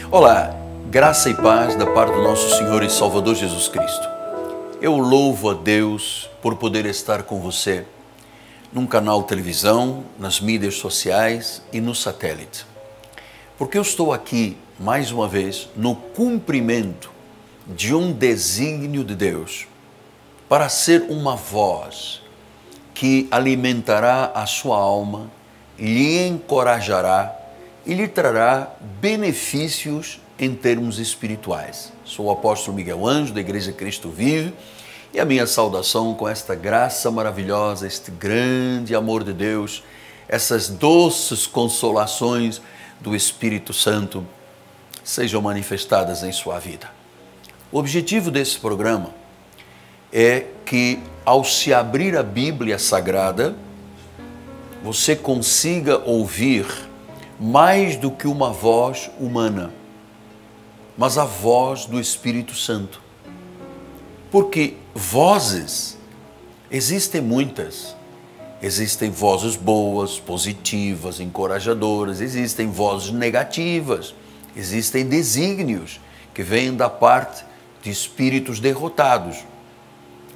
Olá, graça e paz da parte do nosso Senhor e Salvador Jesus Cristo. Eu louvo a Deus por poder estar com você num canal de televisão, nas mídias sociais e no satélite. Porque eu estou aqui, mais uma vez, no cumprimento de um desígnio de Deus, para ser uma voz que alimentará a sua alma, lhe encorajará e lhe trará benefícios em termos espirituais. Sou o apóstolo Miguel Anjo, da Igreja Cristo Vive, e a minha saudação com esta graça maravilhosa, este grande amor de Deus, essas doces consolações do Espírito Santo sejam manifestadas em sua vida. O objetivo desse programa é que, ao se abrir a Bíblia Sagrada, você consiga ouvir mais do que uma voz humana, mas a voz do Espírito Santo. Porque vozes existem muitas. Existem vozes boas, positivas, encorajadoras, existem vozes negativas, existem desígnios que vêm da parte de espíritos derrotados.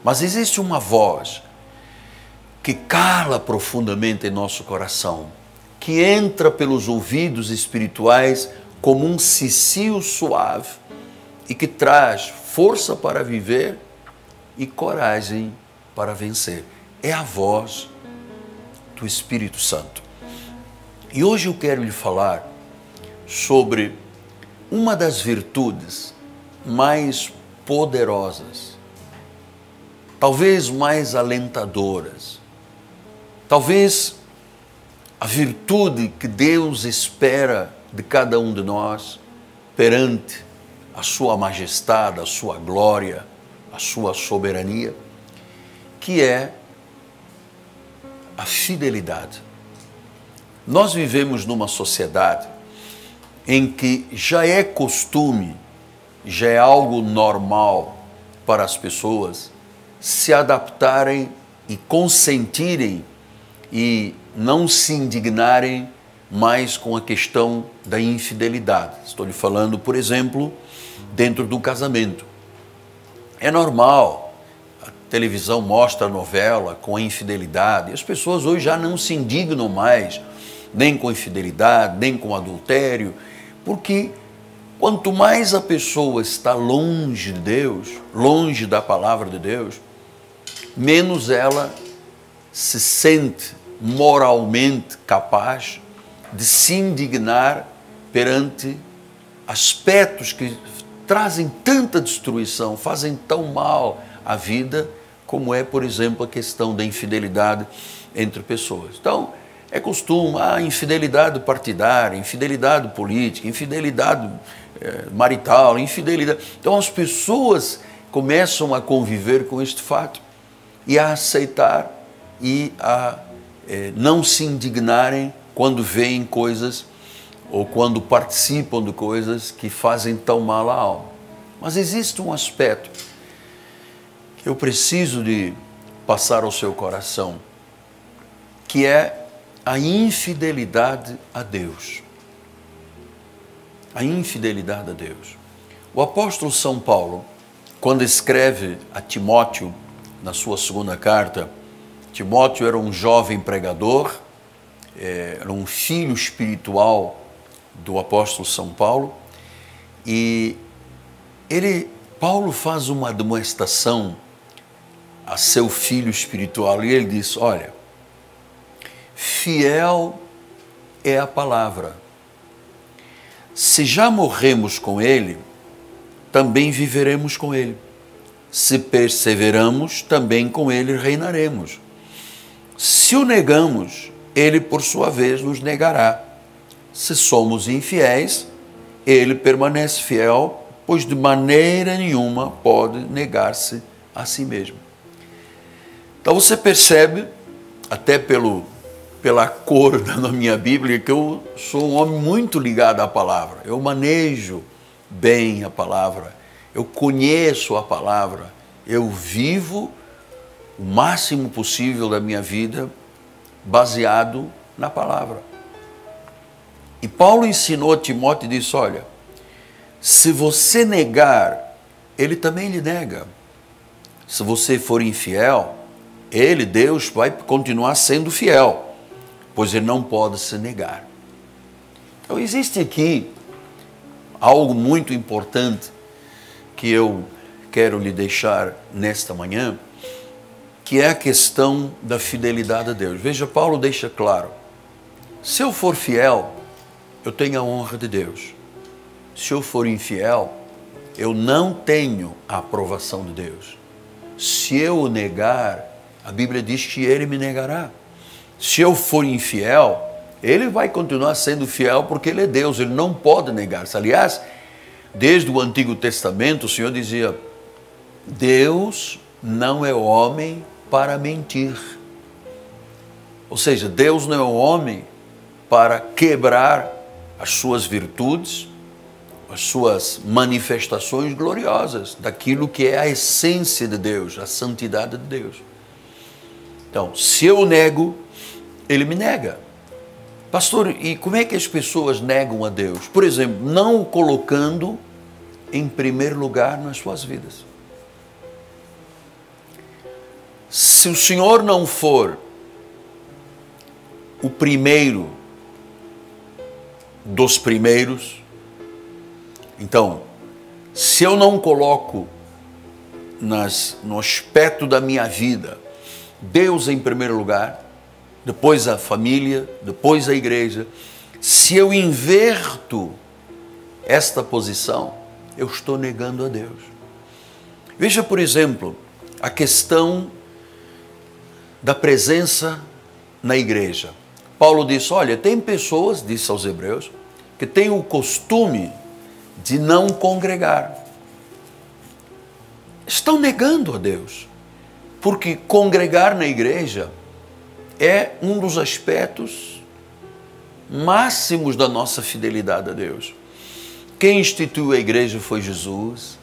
Mas existe uma voz que cala profundamente em nosso coração, que entra pelos ouvidos espirituais como um cicio suave e que traz força para viver e coragem para vencer. É a voz do Espírito Santo. E hoje eu quero lhe falar sobre uma das virtudes mais poderosas, talvez mais alentadoras, talvez a virtude que Deus espera de cada um de nós perante a sua majestade, a sua glória, a sua soberania, que é a fidelidade. Nós vivemos numa sociedade em que já é costume, já é algo normal para as pessoas se adaptarem e consentirem e não se indignarem mais com a questão da infidelidade. Estou lhe falando, por exemplo, dentro do casamento. É normal, a televisão mostra a novela com a infidelidade, e as pessoas hoje já não se indignam mais, nem com a infidelidade, nem com o adultério, porque quanto mais a pessoa está longe de Deus, longe da palavra de Deus, menos ela se sente moralmente capaz de se indignar perante aspectos que trazem tanta destruição, fazem tão mal à vida, como é, por exemplo, a questão da infidelidade entre pessoas. Então, é costume a infidelidade partidária, infidelidade política, infidelidade marital, infidelidade. Então, as pessoas começam a conviver com este fato e a aceitar e a não se indignarem quando veem coisas ou quando participam de coisas que fazem tão mal à alma. Mas existe um aspecto que eu preciso de passar ao seu coração, que é a infidelidade a Deus. A infidelidade a Deus. O apóstolo São Paulo, quando escreve a Timóteo, na sua segunda carta, Timóteo era um jovem pregador, era um filho espiritual do apóstolo São Paulo, e Paulo faz uma demonstração a seu filho espiritual, e ele diz: olha, fiel é a palavra. Se já morremos com ele, também viveremos com ele. Se perseveramos, também com ele reinaremos. Se o negamos, ele, por sua vez, nos negará. Se somos infiéis, ele permanece fiel, pois de maneira nenhuma pode negar-se a si mesmo. Então você percebe, até pela cor da minha Bíblia, que eu sou um homem muito ligado à palavra. Eu manejo bem a palavra, eu conheço a palavra, eu vivo o máximo possível da minha vida baseado na palavra. E Paulo ensinou a Timóteo e disse: olha, Se você negar, Ele também lhe nega. Se você for infiel, Ele, Deus, vai continuar sendo fiel, pois Ele não pode se negar. Então existe aqui algo muito importante que eu quero lhe deixar nesta manhã, que é a questão da fidelidade a Deus. Veja, Paulo deixa claro, se eu for fiel, eu tenho a honra de Deus. Se eu for infiel, eu não tenho a aprovação de Deus. Se eu o negar, a Bíblia diz que Ele me negará. Se eu for infiel, Ele vai continuar sendo fiel porque Ele é Deus, Ele não pode negar-se. Aliás, desde o Antigo Testamento, o Senhor dizia, Deus não é homem para mentir. Ou seja, Deus não é homem para quebrar as suas virtudes, as suas manifestações gloriosas, daquilo que é a essência de Deus, a santidade de Deus. Então, se eu nego, Ele me nega. Pastor, e como é que as pessoas negam a Deus? Por exemplo, não o colocando em primeiro lugar nas suas vidas. Se o Senhor não for o primeiro dos primeiros, então, se eu não coloco no aspecto da minha vida Deus em primeiro lugar, depois a família, depois a igreja, se eu inverto esta posição, eu estou negando a Deus. Veja, por exemplo, a questão da presença na igreja. Paulo disse, olha, tem pessoas, disse aos Hebreus, que têm o costume de não congregar. Estão negando a Deus, porque congregar na igreja é um dos aspectos máximos da nossa fidelidade a Deus. Quem instituiu a igreja foi Jesus.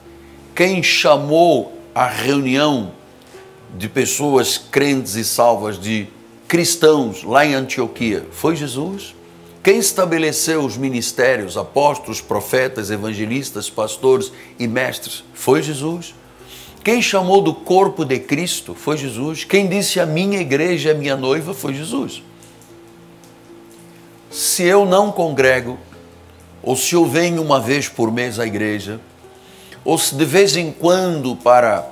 Quem chamou a reunião de pessoas crentes e salvas, de cristãos lá em Antioquia, foi Jesus. Quem estabeleceu os ministérios, apóstolos, profetas, evangelistas, pastores e mestres, foi Jesus. Quem chamou do corpo de Cristo foi Jesus. Quem disse a minha igreja é minha noiva foi Jesus. Se eu não congrego, ou se eu venho uma vez por mês à igreja, ou se de vez em quando para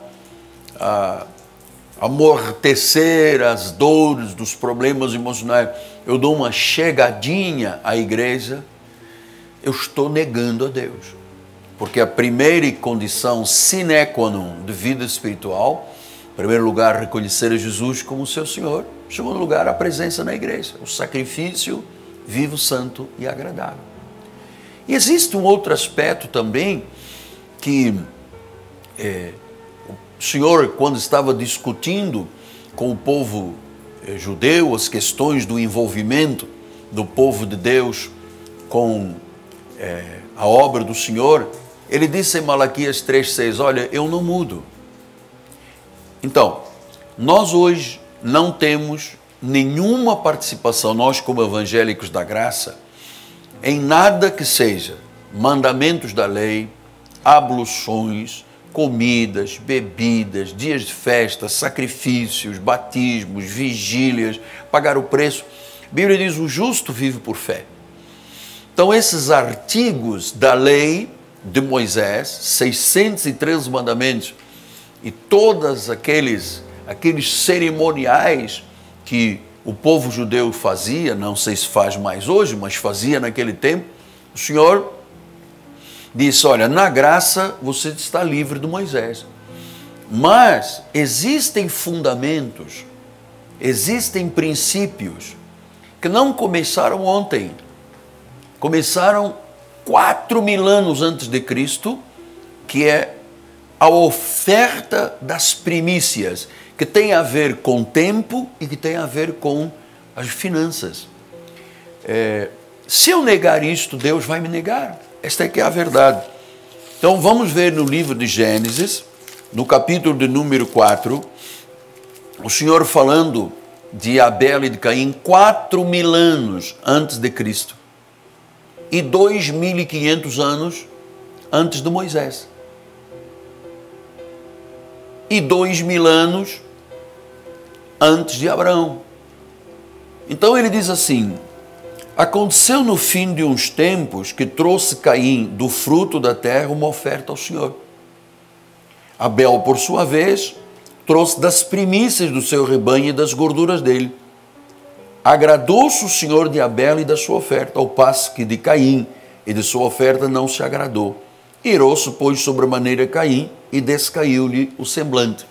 amortecer as dores dos problemas emocionais, eu dou uma chegadinha à igreja, eu estou negando a Deus. Porque a primeira condição sine qua non de vida espiritual, em primeiro lugar, reconhecer a Jesus como seu Senhor, em segundo lugar, a presença na igreja, o sacrifício vivo, santo e agradável. E existe um outro aspecto também que o Senhor, quando estava discutindo com o povo judeu as questões do envolvimento do povo de Deus com a obra do Senhor, Ele disse em Malaquias 3,6, olha, eu não mudo. Então, nós hoje não temos nenhuma participação, nós como evangélicos da graça, em nada que seja mandamentos da lei, abluções, comidas, bebidas, dias de festa, sacrifícios, batismos, vigílias, pagar o preço. A Bíblia diz, o justo vive por fé. Então, esses artigos da lei de Moisés, 613 mandamentos, e todos aqueles cerimoniais que o povo judeu fazia, não sei se faz mais hoje, mas fazia naquele tempo, o Senhor disse, olha, na graça você está livre de Moisés. Mas existem fundamentos, existem princípios que não começaram ontem. Começaram 4.000 anos antes de Cristo, que é a oferta das primícias, que tem a ver com tempo e que tem a ver com as finanças. Se eu negar isto, Deus vai me negar. Esta é que é a verdade. Então vamos ver no livro de Gênesis, no capítulo de número 4, o Senhor falando de Abel e de Caim 4.000 anos antes de Cristo e 2.500 anos antes de Moisés. E 2000 anos antes de Abraão. Então ele diz assim: aconteceu no fim de uns tempos que trouxe Caim do fruto da terra uma oferta ao Senhor. Abel, por sua vez, trouxe das primícias do seu rebanho e das gorduras dele. Agradou-se o Senhor de Abel e da sua oferta, ao passo que de Caim e de sua oferta não se agradou. Irou-se, pois, sobremaneira Caim e descaiu-lhe o semblante.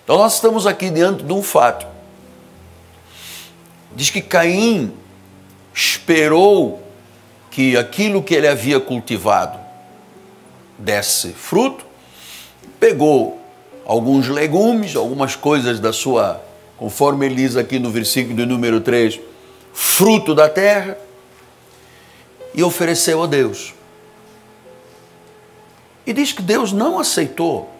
Então nós estamos aqui diante de um fato. Diz que Caim esperou que aquilo que ele havia cultivado desse fruto, pegou alguns legumes, algumas coisas da sua, conforme ele diz aqui no versículo de número 3, fruto da terra, e ofereceu a Deus. E diz que Deus não aceitou,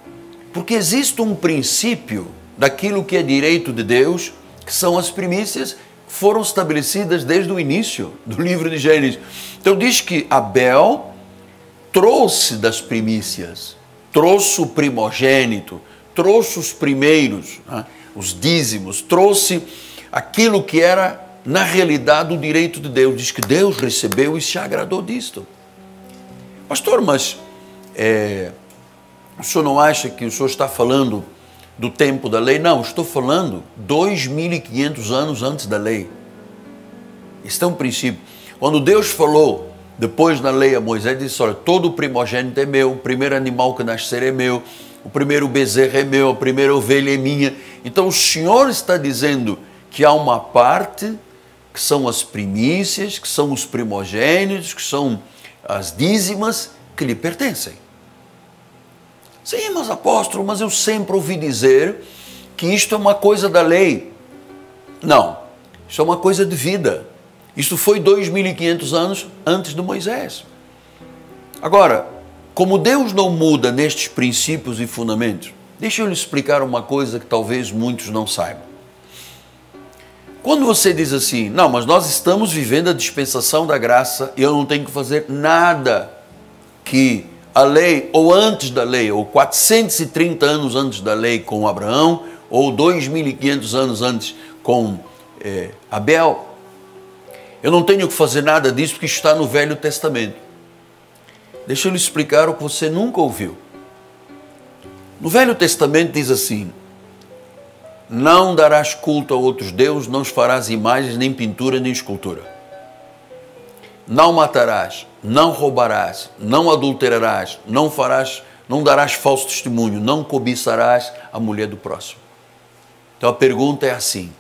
porque existe um princípio daquilo que é direito de Deus, que são as primícias, foram estabelecidas desde o início do livro de Gênesis. Então diz que Abel trouxe das primícias, trouxe o primogênito, trouxe os primeiros, né, os dízimos, trouxe aquilo que era, na realidade, o direito de Deus. Diz que Deus recebeu e se agradou disto. Pastor, mas o senhor não acha que o senhor está falando do tempo da lei? Não, estou falando 2500 anos antes da lei. Este é um princípio. Quando Deus falou, depois na lei a Moisés, disse: olha, todo primogênito é meu, o primeiro animal que nascer é meu, o primeiro bezerro é meu, a primeira ovelha é minha. Então o Senhor está dizendo que há uma parte que são as primícias, que são os primogênitos, que são as dízimas que lhe pertencem. Sim, mas apóstolo, mas eu sempre ouvi dizer que isto é uma coisa da lei. Não, isto é uma coisa de vida. Isto foi 2500 anos antes de Moisés. Agora, como Deus não muda nestes princípios e fundamentos, deixa eu lhe explicar uma coisa que talvez muitos não saibam. Quando você diz assim: não, mas nós estamos vivendo a dispensação da graça e eu não tenho que fazer nada que a lei, ou antes da lei, ou 430 anos antes da lei com Abraão, ou 2500 anos antes com Abel, eu não tenho que fazer nada disso porque está no Velho Testamento. Deixa eu lhe explicar o que você nunca ouviu. No Velho Testamento diz assim: não darás culto a outros deuses, não farás imagens, nem pintura, nem escultura. Não matarás, não roubarás, não adulterarás, não darás falso testemunho, não cobiçarás a mulher do próximo. Então a pergunta é assim: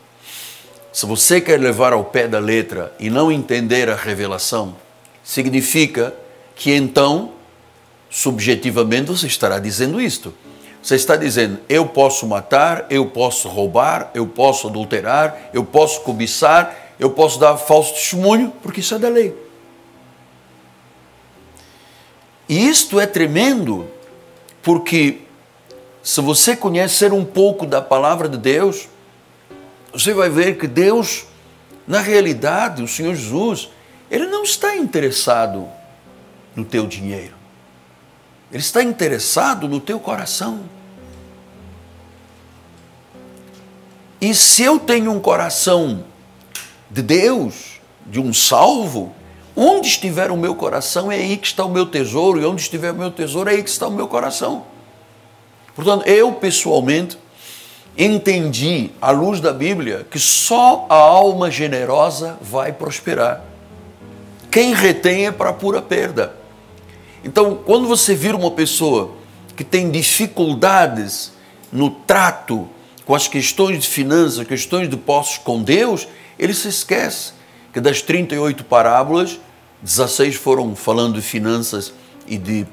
se você quer levar ao pé da letra e não entender a revelação, significa que então, subjetivamente, você estará dizendo isto. Você está dizendo: eu posso matar, eu posso roubar, eu posso adulterar, eu posso cobiçar, eu posso dar falso testemunho, porque isso é da lei. E isto é tremendo, porque se você conhecer um pouco da palavra de Deus, você vai ver que Deus, na realidade, o Senhor Jesus, Ele não está interessado no teu dinheiro. Ele está interessado no teu coração. E se eu tenho um coração de Deus, de um salvo, onde estiver o meu coração, é aí que está o meu tesouro, e onde estiver o meu tesouro, é aí que está o meu coração. Portanto, eu pessoalmente entendi, à luz da Bíblia, que só a alma generosa vai prosperar. Quem retém é para pura perda. Então, quando você vira uma pessoa que tem dificuldades no trato com as questões de finanças, questões de posses com Deus, ele se esquece que das 38 parábolas, 16 foram falando de finanças e de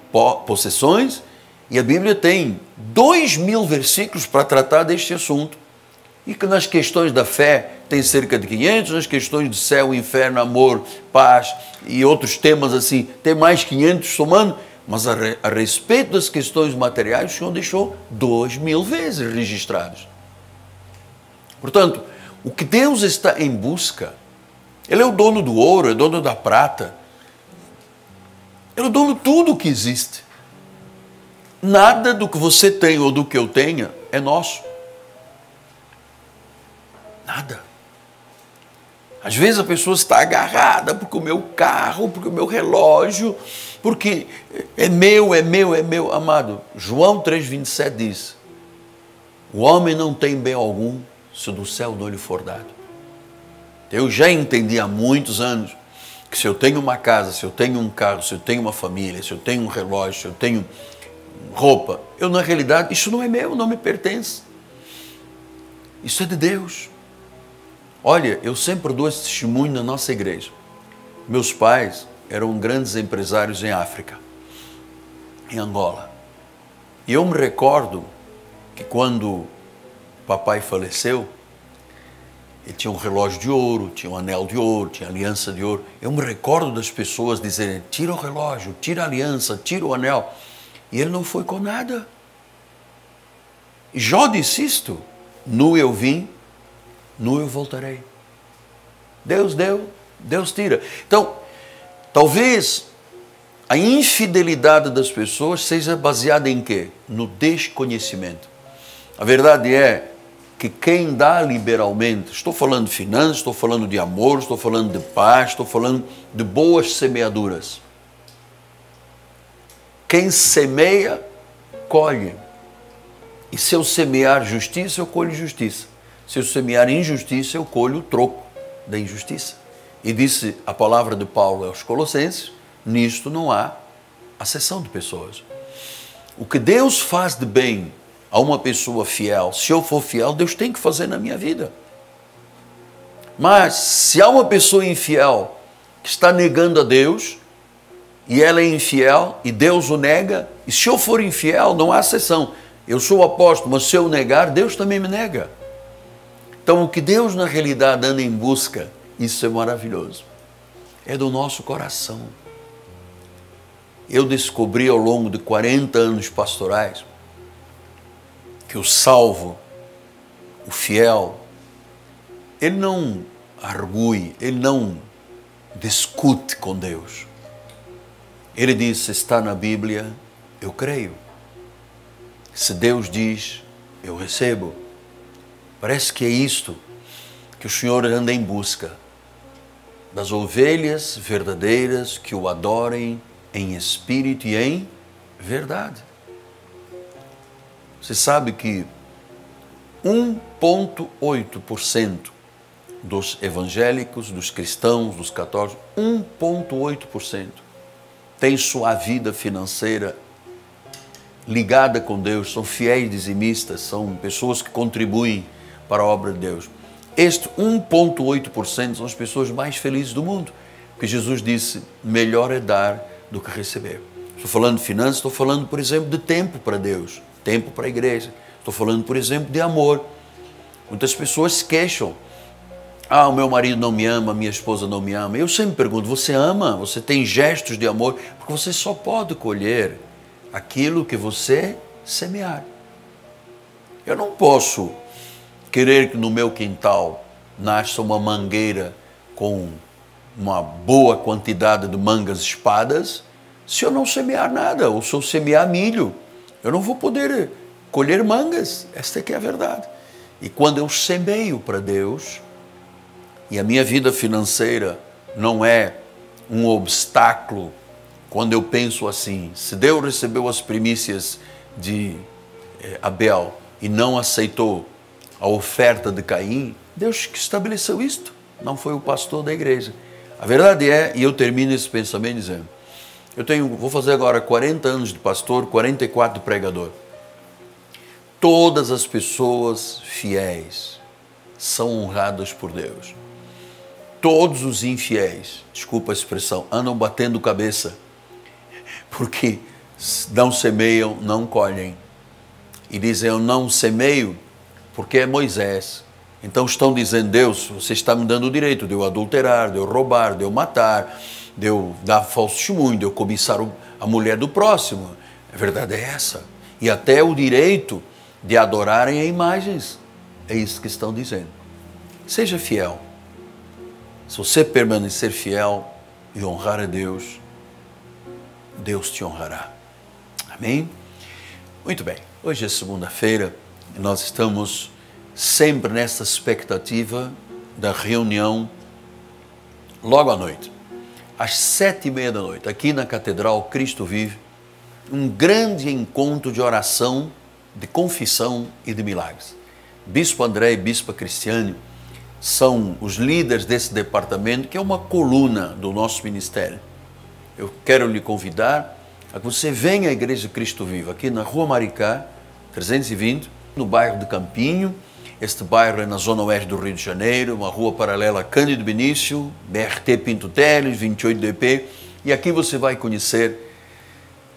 possessões, e a Bíblia tem 2000 versículos para tratar deste assunto. E que nas questões da fé tem cerca de 500, nas questões de céu, inferno, amor, paz e outros temas assim, tem mais 500 somando, mas a respeito das questões materiais, o Senhor deixou 2000 vezes registrados. Portanto, o que Deus está em busca, Ele é o dono do ouro, é o dono da prata. Ele é o dono de tudo que existe. Nada do que você tem ou do que eu tenha é nosso. Nada. Às vezes a pessoa está agarrada porque o meu carro, porque o meu relógio, porque é meu, é meu, é meu. Amado, João 3,27 diz: o homem não tem bem algum se do céu não lhe for dado. Eu já entendi há muitos anos que se eu tenho uma casa, se eu tenho um carro, se eu tenho uma família, se eu tenho um relógio, se eu tenho roupa, eu na realidade, isso não é meu, não me pertence. Isso é de Deus. Olha, eu sempre dou esse testemunho na nossa igreja. Meus pais eram grandes empresários em África, em Angola. E eu me recordo que quando papai faleceu, ele tinha um relógio de ouro, tinha um anel de ouro, tinha aliança de ouro. Eu me recordo das pessoas dizerem: tira o relógio, tira a aliança, tira o anel. E ele não foi com nada. E Jó disse isto: nu eu vim, nu eu voltarei. Deus deu, Deus tira. Então, talvez a infidelidade das pessoas seja baseada em quê? No desconhecimento. A verdade é que quem dá liberalmente, estou falando de finanças, estou falando de amor, estou falando de paz, estou falando de boas semeaduras. Quem semeia, colhe. E se eu semear justiça, eu colho justiça. Se eu semear injustiça, eu colho o troco da injustiça. E disse a palavra de Paulo aos Colossenses: nisto não há acessão de pessoas. O que Deus faz de bem a uma pessoa fiel, se eu for fiel, Deus tem que fazer na minha vida. Mas se há uma pessoa infiel que está negando a Deus, e ela é infiel e Deus o nega, e se eu for infiel, não há acessão. Eu sou apóstolo, mas se eu negar, Deus também me nega. Então, o que Deus na realidade anda em busca, isso é maravilhoso, é do nosso coração. Eu descobri ao longo de 40 anos pastorais que o salvo, o fiel, ele não argue, ele não discute com Deus. Ele diz: está na Bíblia, eu creio. Se Deus diz, eu recebo. Parece que é isto que o Senhor anda em busca, das ovelhas verdadeiras que o adorem em espírito e em verdade. Você sabe que 1,8% dos evangélicos, dos cristãos, dos católicos, 1,8% tem sua vida financeira ligada com Deus, são fiéis dizimistas, são pessoas que contribuem para a obra de Deus. Este 1,8% são as pessoas mais felizes do mundo, porque Jesus disse: melhor é dar do que receber. Estou falando de finanças, estou falando, por exemplo, de tempo para Deus, tempo para a igreja. Estou falando, por exemplo, de amor. Muitas pessoas se queixam: ah, o meu marido não me ama, minha esposa não me ama. Eu sempre pergunto: você ama? Você tem gestos de amor? Porque você só pode colher aquilo que você semear. Eu não posso querer que no meu quintal nasça uma mangueira com uma boa quantidade de mangas espadas se eu não semear nada, ou se eu semear milho. Eu não vou poder colher mangas. Esta é que é a verdade. E quando eu semeio para Deus, e a minha vida financeira não é um obstáculo, quando eu penso assim: se Deus recebeu as primícias de Abel e não aceitou a oferta de Caim, Deus que estabeleceu isto, não foi o pastor da igreja. A verdade é, e eu termino esse pensamento dizendo, vou fazer agora 40 anos de pastor, 44 de pregador. Todas as pessoas fiéis são honradas por Deus. Todos os infiéis, desculpa a expressão, andam batendo cabeça, porque não semeiam, não colhem. E dizem: eu não semeio porque é Moisés. Então estão dizendo: Deus, você está me dando o direito de eu adulterar, de eu roubar, de eu matar, de eu dar falso testemunho, de eu cobiçar a mulher do próximo. A verdade é essa. E até o direito de adorarem a imagens. É isso que estão dizendo. Seja fiel. Se você permanecer fiel e honrar a Deus, Deus te honrará. Amém? Muito bem, hoje é segunda-feira e nós estamos sempre nessa expectativa da reunião logo à noite, às 7h30 da noite, aqui na Catedral Cristo Vive, um grande encontro de oração, de confissão e de milagres. Bispo André e Bispa Cristiane são os líderes desse departamento, que é uma coluna do nosso ministério. Eu quero lhe convidar a que você venha à Igreja Cristo Vive, aqui na Rua Maricá, 320, no bairro de Campinho. Este bairro é na zona oeste do Rio de Janeiro, uma rua paralela a Cândido Benício, BRT Pinto Teles, 28DP. E aqui você vai conhecer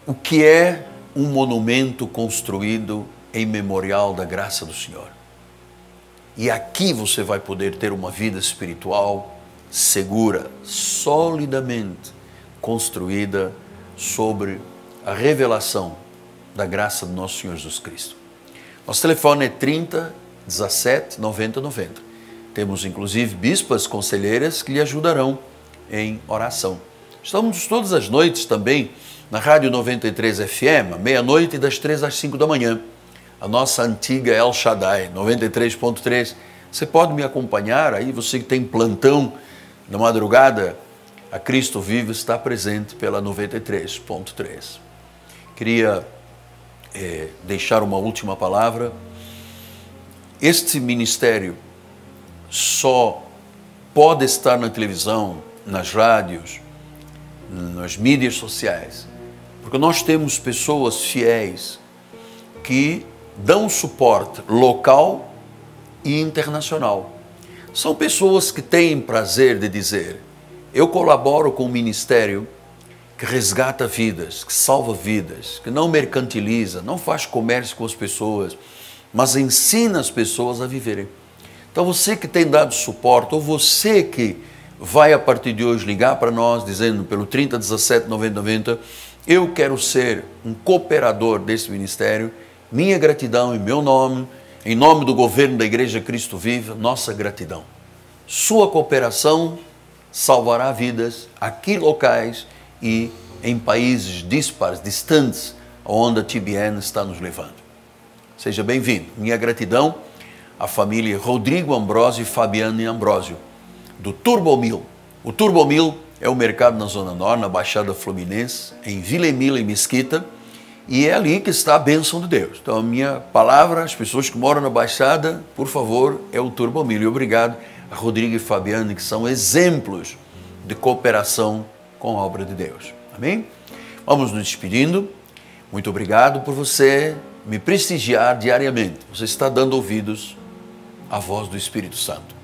o que é um monumento construído em memorial da graça do Senhor. E aqui você vai poder ter uma vida espiritual segura, solidamente construída sobre a revelação da graça do nosso Senhor Jesus Cristo. Nosso telefone é 30 17 90 90. Temos inclusive bispas conselheiras que lhe ajudarão em oração. Estamos todas as noites também na Rádio 93 FM, à meia-noite e das 3 às 5 da manhã. A nossa antiga El Shaddai, 93.3. Você pode me acompanhar aí, você que tem plantão na madrugada, a Cristo Vive está presente pela 93.3. Queria deixar uma última palavra. Este ministério só pode estar na televisão, nas rádios, nas mídias sociais, porque nós temos pessoas fiéis que dão suporte local e internacional. São pessoas que têm prazer de dizer: eu colaboro com um ministério que resgata vidas, que salva vidas, que não mercantiliza, não faz comércio com as pessoas, mas ensina as pessoas a viverem. Então você que tem dado suporte, ou você que vai a partir de hoje ligar para nós dizendo pelo 30 17 90 90, eu quero ser um cooperador desse ministério, minha gratidão em meu nome, em nome do governo da Igreja Cristo Vive, nossa gratidão. Sua cooperação salvará vidas aqui locais e em países dispares, distantes, onde a TBN está nos levando. Seja bem-vindo. Minha gratidão à família Rodrigo Ambrósio e Fabiane Ambrósio, do Turbomil. O Turbomil é o mercado na Zona Norte, na Baixada Fluminense, em Vila Emília e Mesquita, e é ali que está a bênção de Deus. Então, a minha palavra, as pessoas que moram na Baixada, por favor, é o Turbomil. E obrigado a Rodrigo e Fabiane, que são exemplos de cooperação com a obra de Deus. Amém? Vamos nos despedindo. Muito obrigado por você me prestigiar diariamente. Você está dando ouvidos à voz do Espírito Santo.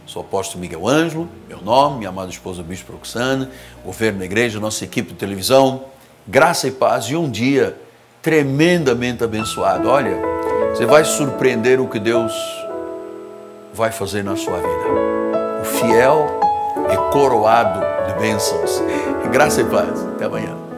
Sou o apóstolo Miguel Ângelo, meu nome, minha amada esposa Bispo Roxana, governo da igreja, nossa equipe de televisão, graça e paz e um dia tremendamente abençoado. Olha, você vai surpreender o que Deus vai fazer na sua vida. O fiel é coroado de bênçãos. Graça e paz. Até amanhã.